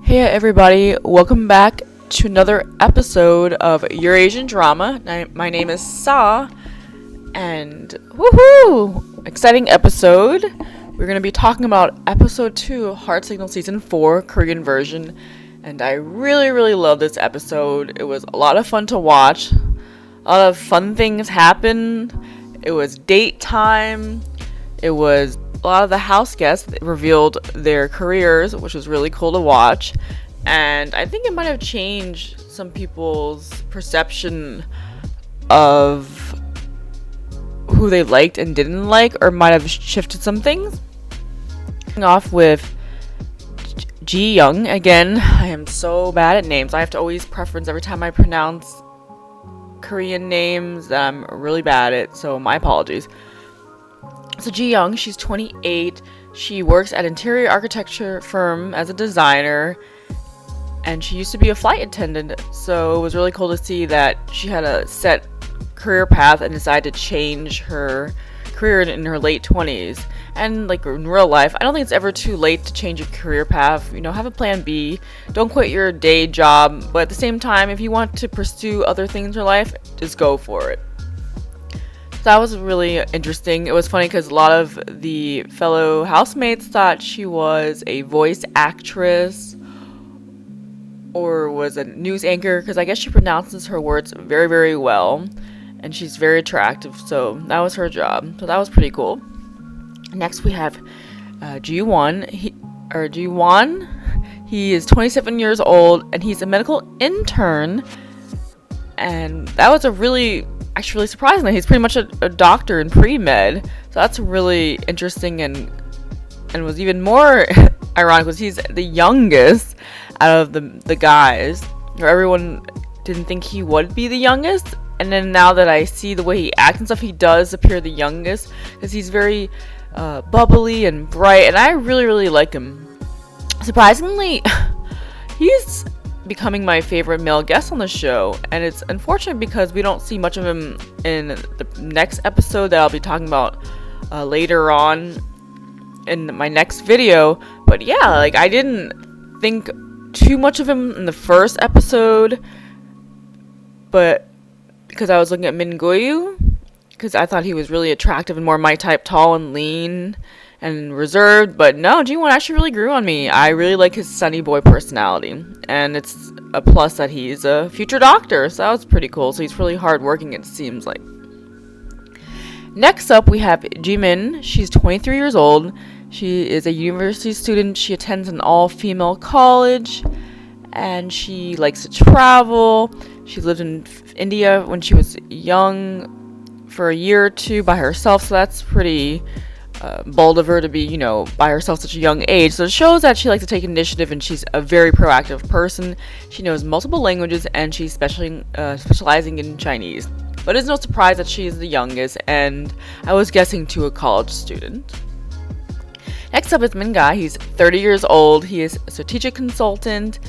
Hey everybody, welcome back to another episode of Your Asian Drama. My name is Sa, and woohoo! Exciting episode. We're going to be talking about episode 2 of Heart Signal Season 4, Korean version, and I really love this episode. It was a lot of fun to watch. A lot of fun things happened. It was date time. It was a lot of the house guests revealed their careers, which was really cool to watch. And I think it might have changed some people's perception of who they liked and didn't like, or might have shifted some things. Starting off with Ji-young. Again, I am so bad at names. I have to always preference every time I pronounce Korean names that I'm really bad at, so my apologies. So Ji-young, she's 28. She works at an interior architecture firm as a designer, and she used to be a flight attendant. So it was really cool to see that she had a set career path and decided to change her career in her late 20s. And like in real life, I don't think it's ever too late to change your career path. You know, have a plan B. Don't quit your day job, but at the same time, if you want to pursue other things in your life, just go for it. That was really interesting. It was funny because a lot of the fellow housemates thought she was a voice actress or was a news anchor, because I guess she pronounces her words very well, and she's very attractive, so that was her job. So that was pretty cool. Next we have Ji-won. He is 27 years old, and he's a medical intern, and that was actually really surprising that he's pretty much a doctor in pre-med. So that's really interesting, and was even more ironic because he's the youngest out of the guys. Or everyone didn't think he would be the youngest, and then now that I see the way he acts and stuff, he does appear the youngest because he's very bubbly and bright, and I really like him. Surprisingly, he's becoming my favorite male guest on the show, and it's unfortunate because we don't see much of him in the next episode that I'll be talking about later on in my next video. But yeah, like I didn't think too much of him in the first episode, but because I was looking at Min Go-yu, because I thought he was really attractive and more my type, tall and lean and reserved. But no, Ji-won actually really grew on me. I really like his sunny boy personality, and it's a plus that he's a future doctor, so that was pretty cool. So he's really hardworking, it seems like. Next up we have Jimin. She's 23 years old. She is a university student. She attends an all-female college, and she likes to travel. She lived in India when she was young for a year or two by herself, so that's pretty bold of her to be, by herself such a young age. So it shows that she likes to take initiative, and she's a very proactive person. She knows multiple languages, and she's specializing in Chinese. But it's no surprise that she is the youngest, and I was guessing to a college student. Next up is Min-ga. He's 30 years old. He is a strategic consultant,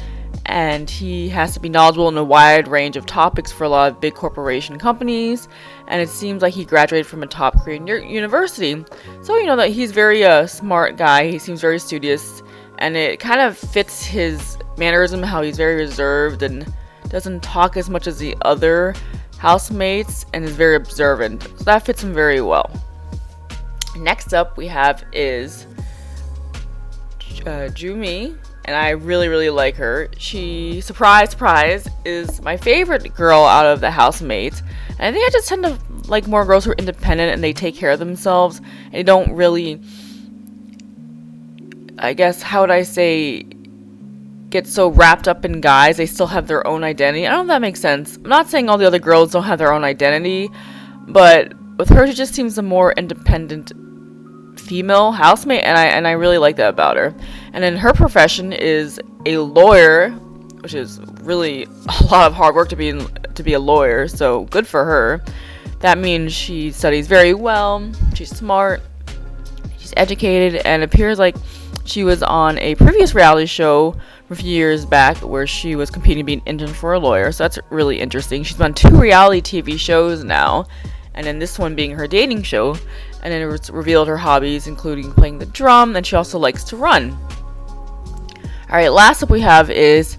and he has to be knowledgeable in a wide range of topics for a lot of big corporation companies, and it seems like he graduated from a top Korean university. So that he's very smart guy. He seems very studious, and it kind of fits his mannerism, how he's very reserved and doesn't talk as much as the other housemates, and is very observant, so that fits him very well. Next up we have is Jumi, and I really like her. She, surprise, is my favorite girl out of the housemates. And I think I just tend to like more girls who are independent and they take care of themselves, and they don't really, I guess, how would I say, get so wrapped up in guys. They still have their own identity. I don't know if that makes sense. I'm not saying all the other girls don't have their own identity, but with her, she just seems a more independent female housemate, and I really like that about her. And then her profession is a lawyer, which is really a lot of hard work to be a lawyer, so good for her. That means she studies very well, she's smart, she's educated, and appears like she was on a previous reality show a few years back where she was competing to be an intern for a lawyer, so that's really interesting. She's on 2 reality TV shows now, and then this one being her dating show, and then it revealed her hobbies, including playing the drum, and she also likes to run. Alright, last up we have is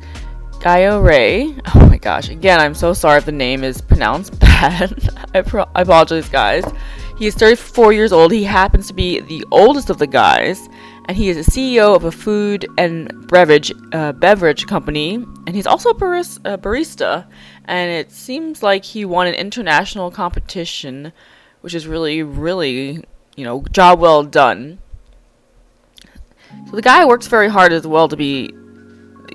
Gyo-rye. Oh my gosh, again, I'm so sorry if the name is pronounced bad. I apologize, guys. He is 34 years old. He happens to be the oldest of the guys, and he is a CEO of a food and beverage company, and he's also a barista. And it seems like he won an international competition, which is really, really, job well done. So the guy works very hard as well to be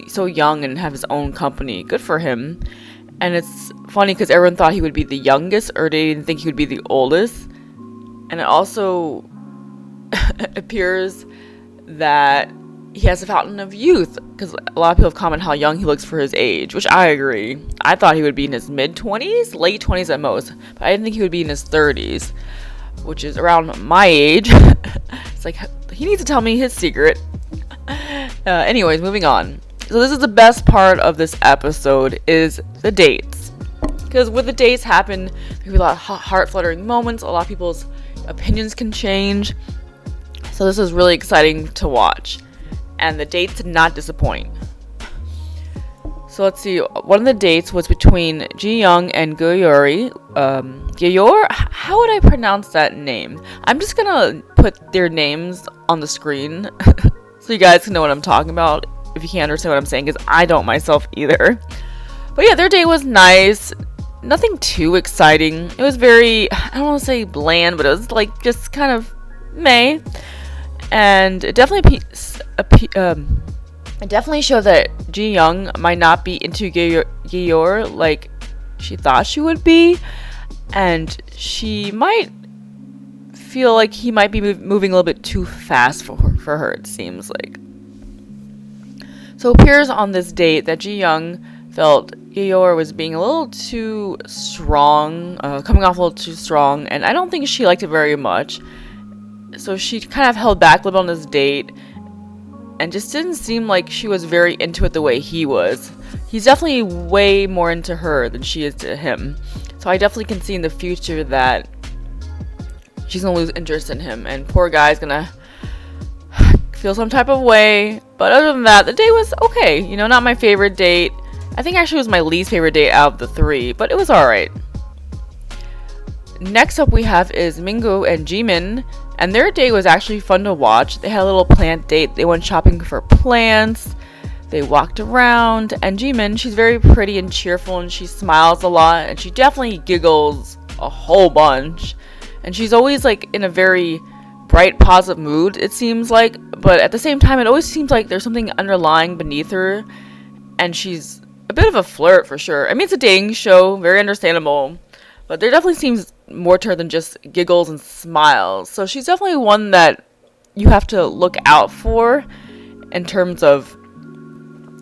so young and have his own company. Good for him. And it's funny because everyone thought he would be the youngest, or they didn't think he would be the oldest. And it also appears that he has a fountain of youth, because a lot of people have commented how young he looks for his age, which I agree. I thought he would be in his mid-20s, late 20s at most, but I didn't think he would be in his 30s, which is around my age. It's like, he needs to tell me his secret. Anyways, moving on. So this is the best part of this episode, is the dates. Because with the dates happen, there can be a lot of heart-fluttering moments, a lot of people's opinions can change. So this is really exciting to watch. And the dates did not disappoint. So let's see. One of the dates was between Ji-young and Gyo-rye. Gyo-rye? How would I pronounce that name? I'm just gonna put their names on the screen so you guys can know what I'm talking about, if you can't understand what I'm saying, because I don't myself either. But yeah, their date was nice. Nothing too exciting. It was very, I don't want to say bland, but it was like just kind of meh. And it definitely showed that Ji-young might not be into Gyo-rye like she thought she would be, and she might feel like he might be moving a little bit too fast for her, it seems like. So it appears on this date that Ji-young felt Gyo-rye was being a little too strong, coming off a little too strong, and I don't think she liked it very much. So she kind of held back a little on this date, and just didn't seem like she was very into it the way he was. He's definitely way more into her than she is to him. So I definitely can see in the future that she's gonna lose interest in him, and poor guy's gonna feel some type of way. But other than that, the date was okay. Not my favorite date. I think actually it was my least favorite date out of the three, but it was alright. Next up we have is Mingo and Jimin, and their date was actually fun to watch. They had a little plant date. They went shopping for plants. They walked around, and Jimin, she's very pretty and cheerful, and she smiles a lot, and she definitely giggles a whole bunch. And she's always like in a very bright, positive mood, it seems like, but at the same time, it always seems like there's something underlying beneath her, and she's a bit of a flirt for sure. I mean, it's a dating show, very understandable, but there definitely seems more to her than just giggles and smiles. So she's definitely one that you have to look out for in terms of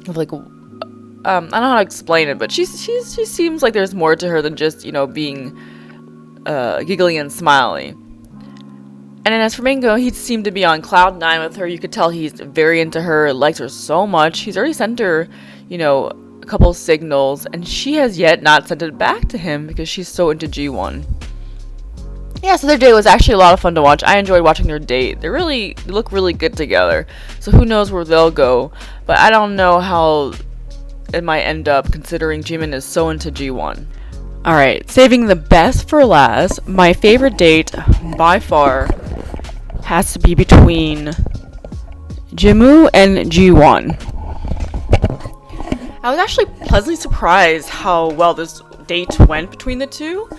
like, I don't know how to explain it, but she seems like there's more to her than just, being giggly and smiley. And then as for Mingo, he seemed to be on cloud 9 with her. You could tell he's very into her, likes her so much. He's already sent her, a couple signals, and she has yet not sent it back to him because she's so into G1. Yeah, so their date was actually a lot of fun to watch. I enjoyed watching their date. They look really good together. So who knows where they'll go. But I don't know how it might end up, considering Jimin is so into G1. Alright, saving the best for last, my favorite date by far has to be between Jimu and G1. I was actually pleasantly surprised how well this date went between the two.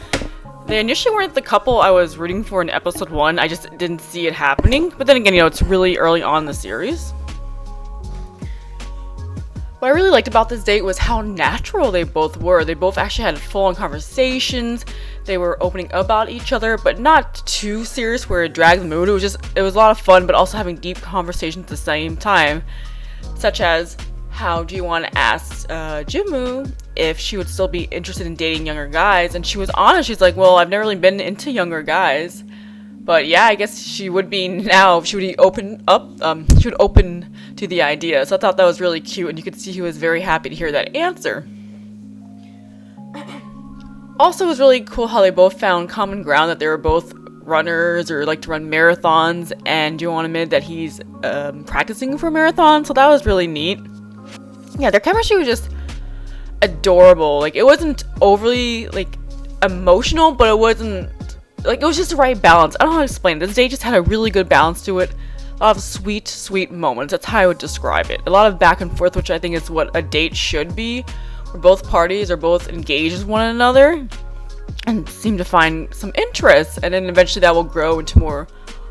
They initially weren't the couple I was rooting for in episode 1. I just didn't see it happening. But then again, it's really early on in the series. What I really liked about this date was how natural they both were. They both actually had full-on conversations. They were opening up about each other, but not too serious where it dragged the mood. It was a lot of fun, but also having deep conversations at the same time. Such as how Ji-won asked Jimu if she would still be interested in dating younger guys, and she was honest. She's like, well, I've never really been into younger guys, but yeah, I guess she would be now. She would be open to the idea. So I thought that was really cute, and you could see he was very happy to hear that answer. Also, it was really cool how they both found common ground, that they were both runners or like to run marathons, and Jewon admitted that he's practicing for a marathon, so that was really neat. Yeah, their chemistry was just adorable. Like, it wasn't overly like emotional, but it wasn't like, it was just the right balance. I don't know how to explain it. This date just had a really good balance to it. A lot of sweet moments. That's how I would describe it. A lot of back and forth, which I think is what a date should be, where both parties are both engaged with one another and seem to find some interest, and then eventually that will grow into more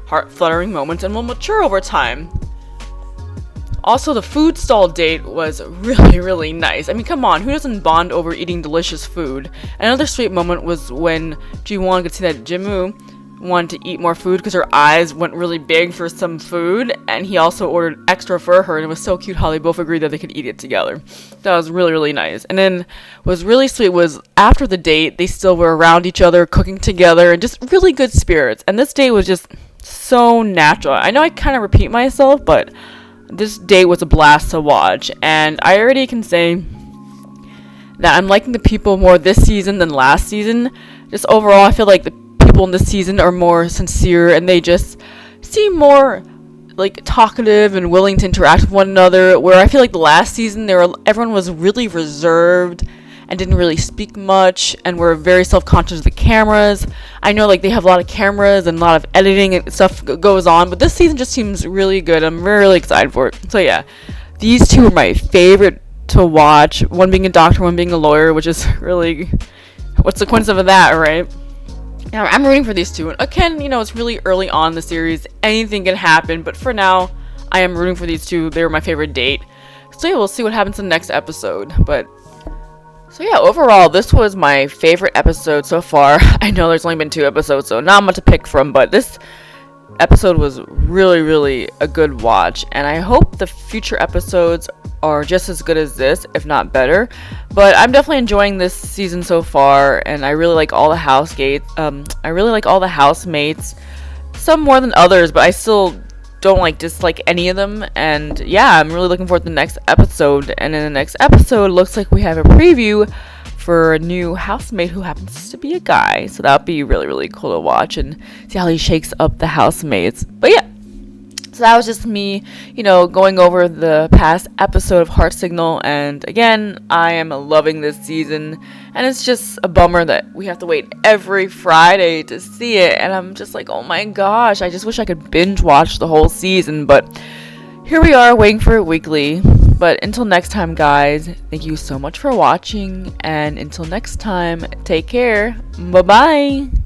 heart-fluttering moments and will mature over time. Also, the food stall date was really nice. I mean, come on, who doesn't bond over eating delicious food? Another sweet moment was when Ji-won could see that Jimu wanted to eat more food because her eyes went really big for some food, and he also ordered extra for her, and it was so cute how they both agreed that they could eat it together. That was really nice. And then what was really sweet was after the date, they still were around each other, cooking together, and just really good spirits. And this date was just so natural. I know I kind of repeat myself, but this date was a blast to watch, and I already can say that I'm liking the people more this season than last season. Just overall, I feel like the people in this season are more sincere, and they just seem more like talkative and willing to interact with one another, where I feel like the last season everyone was really reserved and didn't really speak much and were very self-conscious of the cameras. I know like they have a lot of cameras and a lot of editing and stuff goes on, but this season just seems really good. I'm really excited for it. So yeah, these two are my favorite to watch, one being a doctor, one being a lawyer, which is really, what's the coincidence of that, right? Yeah, I'm rooting for these two. And again, it's really early on in the series. Anything can happen. But for now, I am rooting for these two. They were my favorite date. So yeah, we'll see what happens in the next episode. So yeah, overall, this was my favorite episode so far. I know there's only been 2 episodes, so not much to pick from. But this episode was really a good watch. And I hope the future episodes are just as good as this, if not better. But I'm definitely enjoying this season so far, and I really like all the I really like all the housemates. Some more than others, but I still don't dislike any of them. And yeah, I'm really looking forward to the next episode. And in the next episode, looks like we have a preview for a new housemate who happens to be a guy. So that'll be really cool to watch and see how he shakes up the housemates. But yeah. So that was just me, going over the past episode of Heart Signal. And again, I am loving this season. And it's just a bummer that we have to wait every Friday to see it. And I'm just like, oh my gosh, I just wish I could binge watch the whole season. But here we are waiting for it weekly. But until next time, guys, thank you so much for watching. And until next time, take care. Bye-bye.